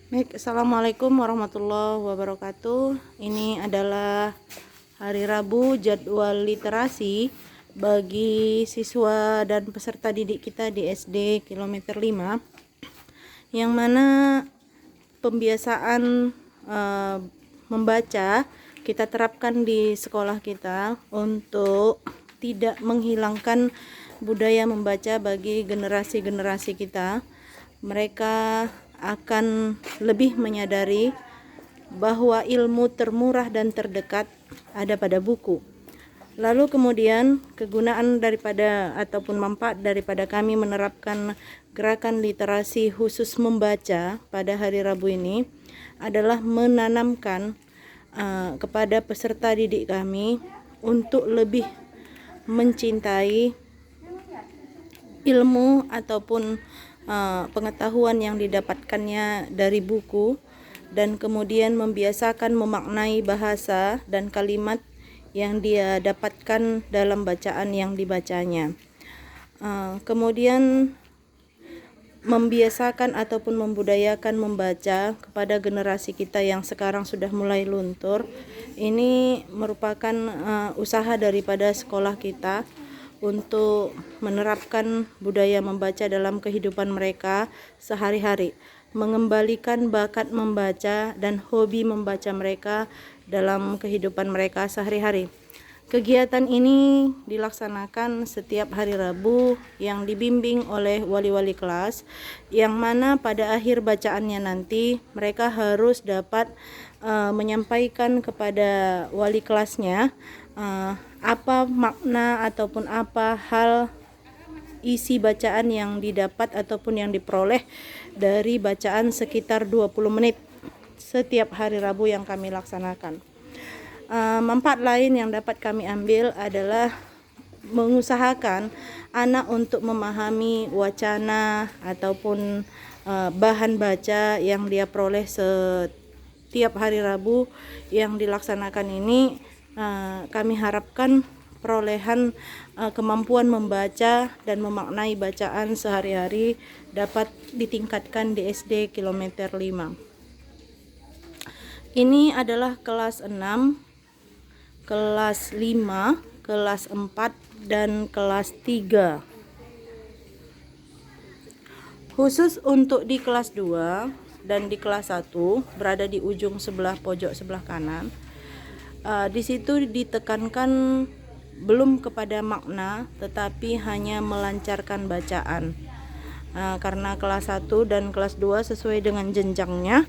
Baik, Assalamualaikum warahmatullahi wabarakatuh. Ini adalah hari Rabu jadwal literasi bagi siswa dan peserta didik kita di SD kilometer 5, yang mana pembiasaan membaca kita terapkan di sekolah kita untuk tidak menghilangkan budaya membaca bagi generasi-generasi kita. Mereka akan lebih menyadari bahwa ilmu termurah dan terdekat ada pada buku. Lalu kemudian kegunaan daripada ataupun manfaat daripada kami menerapkan gerakan literasi khusus membaca pada hari Rabu ini adalah menanamkan kepada peserta didik kami untuk lebih mencintai ilmu ataupun pengetahuan yang didapatkannya dari buku, dan kemudian membiasakan memaknai bahasa dan kalimat yang dia dapatkan dalam bacaan yang dibacanya. Kemudian membiasakan ataupun membudayakan membaca kepada generasi kita yang sekarang sudah mulai luntur. Ini merupakan usaha daripada sekolah kita untuk menerapkan budaya membaca dalam kehidupan mereka sehari-hari, mengembalikan bakat membaca dan hobi membaca mereka dalam kehidupan mereka sehari-hari. Kegiatan ini dilaksanakan setiap hari Rabu yang dibimbing oleh wali-wali kelas, yang mana pada akhir bacaannya nanti mereka harus dapat menyampaikan kepada wali kelasnya apa makna ataupun apa hal isi bacaan yang didapat ataupun yang diperoleh dari bacaan sekitar 20 menit setiap hari Rabu yang kami laksanakan. Manfaat lain yang dapat kami ambil adalah mengusahakan anak untuk memahami wacana ataupun bahan baca yang dia peroleh setiap hari Rabu yang dilaksanakan ini. Kami harapkan perolehan kemampuan membaca dan memaknai bacaan sehari-hari dapat ditingkatkan di SD kilometer 5. Ini adalah kelas 6, kelas 5, kelas 4, dan kelas 3. Khusus untuk di kelas 2 dan di kelas 1 berada di ujung sebelah pojok sebelah kanan. Di situ ditekankan belum kepada makna tetapi hanya melancarkan bacaan. Karena kelas 1 dan kelas 2 sesuai dengan jenjangnya,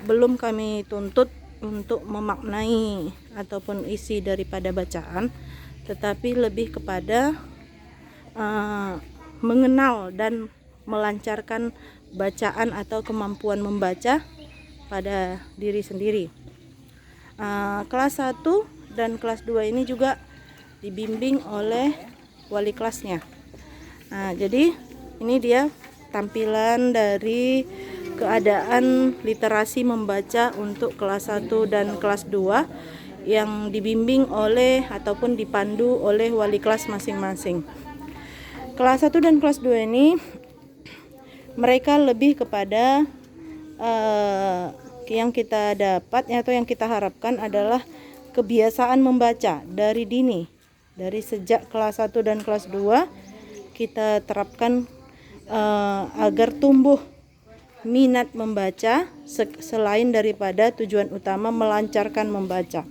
belum kami tuntut untuk memaknai ataupun isi daripada bacaan, tetapi lebih kepada mengenal dan melancarkan bacaan atau kemampuan membaca pada diri sendiri. Kelas 1 dan kelas 2 ini juga dibimbing oleh wali kelasnya. Jadi ini dia tampilan dari keadaan literasi membaca untuk kelas 1 dan kelas 2 yang dibimbing oleh ataupun dipandu oleh wali kelas masing-masing. Kelas 1 dan kelas 2 ini mereka lebih kepada yang kita dapat atau yang kita harapkan adalah kebiasaan membaca dari dini. Dari sejak kelas 1 dan kelas 2 kita terapkan agar tumbuh minat membaca selain daripada tujuan utama melancarkan membaca.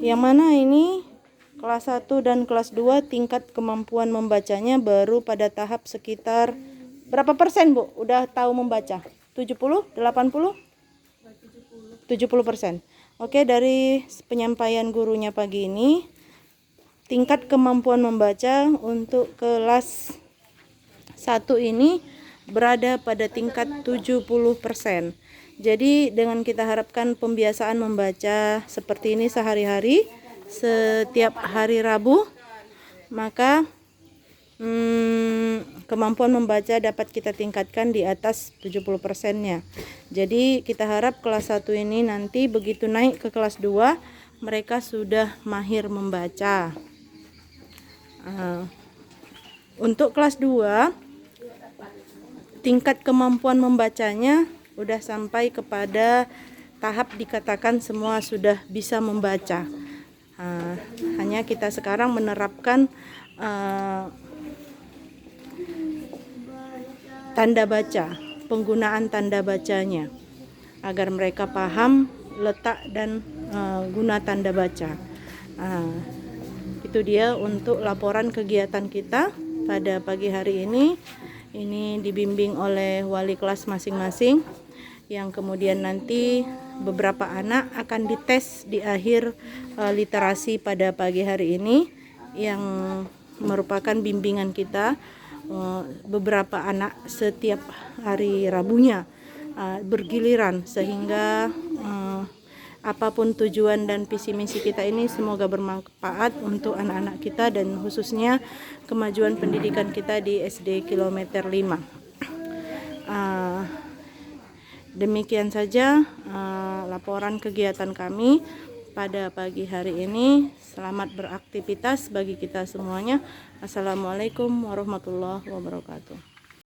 Yang mana ini kelas 1 dan kelas 2 tingkat kemampuan membacanya baru pada tahap sekitar berapa persen, Bu? Udah tahu membaca? 70? 80? 70%. Oke, dari penyampaian gurunya pagi ini, tingkat kemampuan membaca untuk kelas 1 ini berada pada tingkat 70%. Jadi dengan kita harapkan pembiasaan membaca seperti ini sehari-hari, setiap hari Rabu, maka kemampuan membaca dapat kita tingkatkan di atas 70%-nya. Jadi kita harap kelas 1 ini nanti begitu naik ke kelas 2 mereka sudah mahir membaca. Untuk kelas 2 tingkat kemampuan membacanya udah sampai kepada tahap dikatakan semua sudah bisa membaca. Hanya kita sekarang menerapkan tanda baca, penggunaan tanda bacanya, agar mereka paham letak dan guna tanda baca. Itu dia untuk laporan kegiatan kita pada pagi hari ini. Ini dibimbing oleh wali kelas masing-masing, yang kemudian nanti beberapa anak akan dites di akhir literasi pada pagi hari ini, yang merupakan bimbingan kita. Beberapa anak setiap hari Rabunya bergiliran, sehingga apapun tujuan dan visi misi kita ini semoga bermanfaat untuk anak-anak kita dan khususnya kemajuan pendidikan kita di SD Kilometer 5. Demikian saja laporan kegiatan kami pada pagi hari ini. Selamat beraktivitas bagi kita semuanya. Assalamualaikum warahmatullahi wabarakatuh.